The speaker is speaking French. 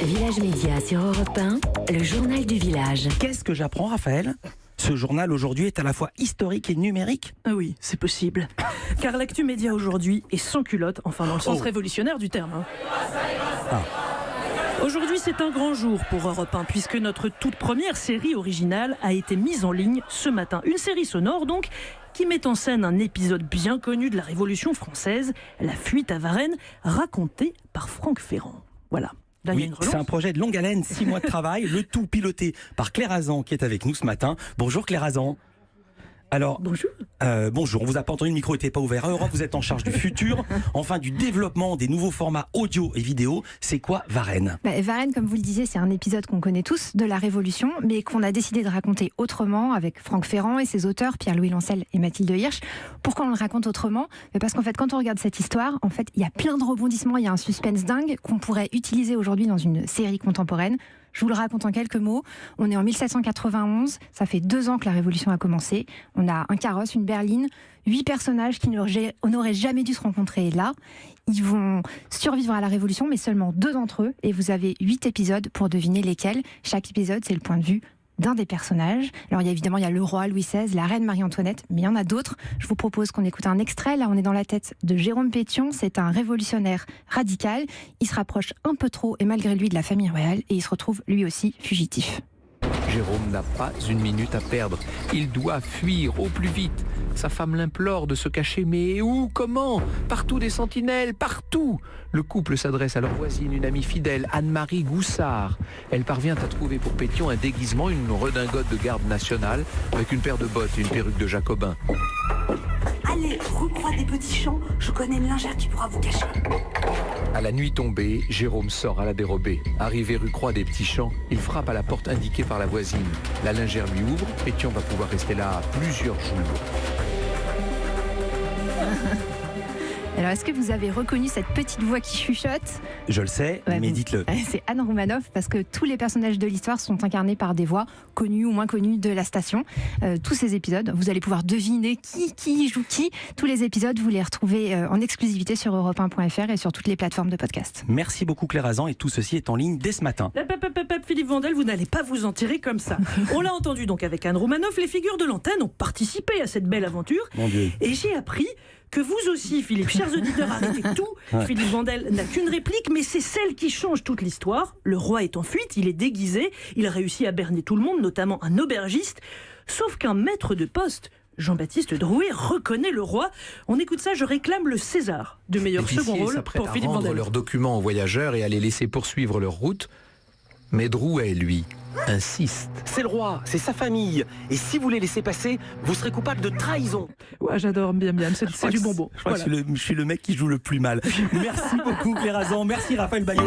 Village Média sur Europe 1, le journal du village. Qu'est-ce que j'apprends, Raphaël ? Ce journal aujourd'hui est à la fois historique et numérique. Ah oui, c'est possible. Car l'actu média aujourd'hui est sans culotte, enfin dans le sens révolutionnaire du terme. Aujourd'hui, c'est un grand jour pour Europe 1, puisque notre toute première série originale a été mise en ligne ce matin. Une série sonore, donc, qui met en scène un épisode bien connu de la Révolution française, La fuite à Varennes, racontée par Franck Ferrand. Voilà. Là, il y a Oui, une relance. c'est un projet de longue haleine, 6 mois de travail, le tout piloté par Claire Azan qui est avec nous ce matin. Bonjour Claire Azan. Alors, Bonjour. bonjour, on vous a pas entendu, le micro n'était pas ouvert. Europe, vous êtes en charge du futur, enfin du développement des nouveaux formats audio et vidéo. C'est quoi Varennes ? Varennes, comme vous le disiez, c'est un épisode qu'on connaît tous de la Révolution, mais qu'on a décidé de raconter autrement avec Franck Ferrand et ses auteurs, Pierre-Louis Lancel et Mathilde Hirsch. Pourquoi on le raconte autrement ? Parce qu'en fait, quand on regarde cette histoire, en fait, il y a plein de rebondissements, il y a un suspense dingue qu'on pourrait utiliser aujourd'hui dans une série contemporaine. Je vous le raconte en quelques mots. On est en 1791, ça fait 2 ans que la Révolution a commencé. On a un carrosse, une berline, 8 personnages qui n'auraient jamais dû se rencontrer là. Ils vont survivre à la Révolution, mais seulement 2 d'entre eux. Et vous avez 8 épisodes pour deviner lesquels. Chaque épisode, c'est le point de vue d'un des personnages. Alors il y a le roi Louis XVI, la reine Marie-Antoinette, mais il y en a d'autres. Je vous propose qu'on écoute un extrait. Là, on est dans la tête de Jérôme Pétion. C'est un révolutionnaire radical. Il se rapproche un peu trop, et malgré lui, de la famille royale, et il se retrouve lui aussi fugitif. Jérôme n'a pas une minute à perdre. Il doit fuir au plus vite. Sa femme l'implore de se cacher, mais où, comment ? Partout des sentinelles, partout. Le couple s'adresse à leur voisine, une amie fidèle, Anne-Marie Goussard. Elle parvient à trouver pour Pétion un déguisement, une redingote de garde nationale, avec une paire de bottes et une perruque de jacobin. Allez, rue Croix des Petits Champs, je connais une lingère qui pourra vous cacher. À la nuit tombée, Jérôme sort à la dérobée. Arrivé rue Croix des Petits Champs, il frappe à la porte indiquée par la voisine. La lingère lui ouvre, Pétion va pouvoir rester là plusieurs jours. Alors, est-ce que vous avez reconnu cette petite voix qui chuchote ? Je le sais, Ouais, mais dites-le. C'est Anne Roumanoff, parce que tous les personnages de l'histoire sont incarnés par des voix connues ou moins connues de la station. Tous ces épisodes, vous allez pouvoir deviner qui joue qui. Tous les épisodes, vous les retrouvez en exclusivité sur europe1.fr et sur toutes les plateformes de podcast. Merci beaucoup Claire Azan, et tout ceci est en ligne dès ce matin. Philippe Vandel, vous n'allez pas vous en tirer comme ça. On l'a entendu donc avec Anne Roumanoff, les figures de l'antenne ont participé à cette belle aventure. Mon Dieu. Et j'ai appris que vous aussi, Philippe, chers auditeurs, arrêtez tout. Philippe Vandel n'a qu'une réplique, mais c'est celle qui change toute l'histoire. Le roi est en fuite, il est déguisé, il a réussi à berner tout le monde, notamment un aubergiste. Sauf qu'un maître de poste, Jean-Baptiste Drouet, reconnaît le roi. On écoute ça, je réclame le César de meilleur second Les rôle s'apprêtent pour à Philippe rendre Vandel. leurs documents aux voyageurs et à les laisser poursuivre leur route. Mais Drouet, lui, insiste. C'est le roi, c'est sa famille. Et si vous les laissez passer, vous serez coupable de trahison. Ouais, j'adore, bien, c'est du bonbon. Je crois que je suis le mec qui joue le plus mal. Merci beaucoup Claire Azan, merci Raphaël Bayet.